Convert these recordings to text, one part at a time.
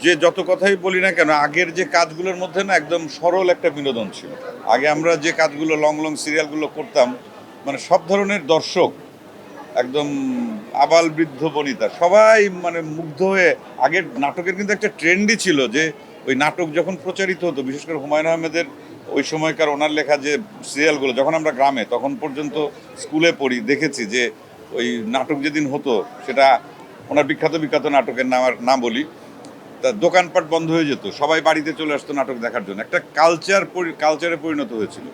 যে যত কথাই বলি না কেন, আগের যে কাজগুলোর মধ্যে না একদম সরল একটা বিনোদন ছিল। আগে আমরা যে কাজগুলো লং লং সিরিয়ালগুলো করতাম, মানে সব ধরনের দর্শক একদম আবাল বৃদ্ধ বনিতা সবাই মানে মুগ্ধ হয়ে, আগের নাটকের কিন্তু একটা ট্রেন্ডই ছিল যে ওই নাটক যখন প্রচারিত হতো, বিশেষ করে হুমায়ুন আহমেদের ওই সময়কার ওনার লেখা যে সিরিয়ালগুলো, যখন আমরা গ্রামে তখন পর্যন্ত স্কুলে পড়ি দেখেছি যে ওই নাটক যেদিন হতো, সেটা ওনার বিখ্যাত বিখ্যাত নাটকের নাম আর না বলি, তা দোকানপাট বন্ধ হয়ে যেত, সবাই বাড়িতে চলে আসতো নাটক দেখার জন্য, একটা কালচারে পরিণত হয়েছিল।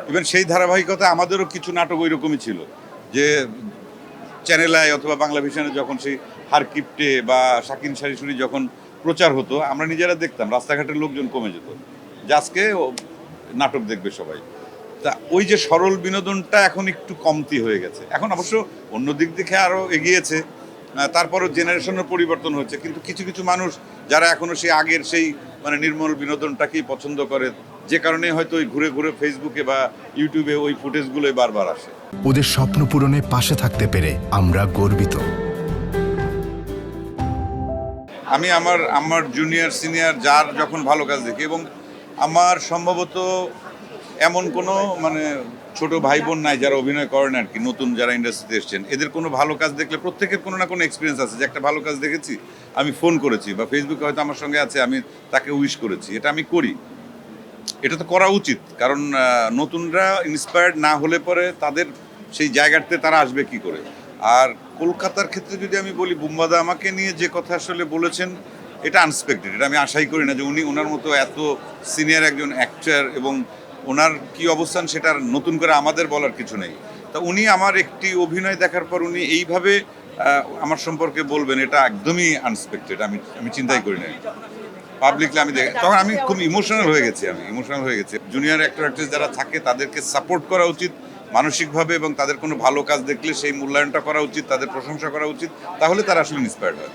ইভেন সেই ধারাবাহিকতা আমাদেরও কিছু নাটক ওই রকমই ছিল, যে চ্যানেল আই অথবা বাংলা ভিশনে যখন সেই হারকিপ্টে বা শাকিন শারিশুরি যখন প্রচার হতো, আমরা নিজেরা দেখতাম, রাস্তাঘাটের লোকজন কমে যেত যে আজকে নাটক দেখবে সবাই। তা ওই যে সরল বিনোদনটা এখন একটু কমতি হয়ে গেছে। এখন অবশ্য অন্য দিক থেকে আরও এগিয়েছে, তারপরও জেনারেশনের পরিবর্তন হচ্ছে, কিন্তু কিছু কিছু মানুষ যারা এখনও সেই আগের সেই মানে নির্মল বিনোদনটাকেই পছন্দ করে, যে কারণে হয়তো ওই ঘুরে ঘুরে ফেসবুকে বা ইউটিউবে ওই ফুটেজগুলোই বারবার আসে। ওদের স্বপ্ন পূরণে পাশে থাকতে পেরে আমরা গর্বিত। আমি আমার আমার জুনিয়র সিনিয়র যার যখন ভালো কাজ দেখি, এবং আমার সম্ভবত এমন কোনো মানে ছোট ভাই বোন নাই যারা অভিনয় করেন আর কি, নতুন যারা ইন্ডাস্ট্রিতে এসছেন, এদের কোনো ভালো কাজ দেখলে প্রত্যেকের কোনো না কোনো এক্সপিরিয়েন্স আছে যে একটা ভালো কাজ দেখেছি, আমি ফোন করেছি, বা ফেসবুকে হয়তো আমার সঙ্গে আছে, আমি তাকে উইশ করেছি। এটা আমি করি, এটা তো করা উচিত, কারণ নতুনরা ইন্সপায়ার্ড না হলে পরে তাদের সেই জায়গাতে তারা আসবে কি করে। আর কলকাতার ক্ষেত্রে যদি আমি বলি, বুম্বাদা আমাকে নিয়ে যে কথা আসলে বলেছেন, এটা আনএক্সপেক্টেড, এটা আমি আশাই করি না যে উনি ওনার মতো এত সিনিয়র একজন অ্যাক্টর, এবং ওনার কি অবস্থান সেটা নতুন করে আমাদের বলার কিছু নেই। তা উনি আমার একটি অভিনয় দেখার পর উনি এইভাবে আমার সম্পর্কে বলবেন, এটা একদমই আনএক্সপেক্টেড, আমি চিন্তাই করি না। পাবলিকলি আমি দেখি, তখন আমি খুব ইমোশনাল হয়ে গেছি, জুনিয়র অ্যাক্টর অ্যাক্ট্রেস যারা থাকে তাদেরকে সাপোর্ট করা উচিত মানসিকভাবে, এবং তাদের কোনো ভালো কাজ দেখলে সেই মূল্যায়নটা করা উচিত, তাদের প্রশংসা করা উচিত, তাহলে তারা আসলে ইন্সপায়ার্ড হয়।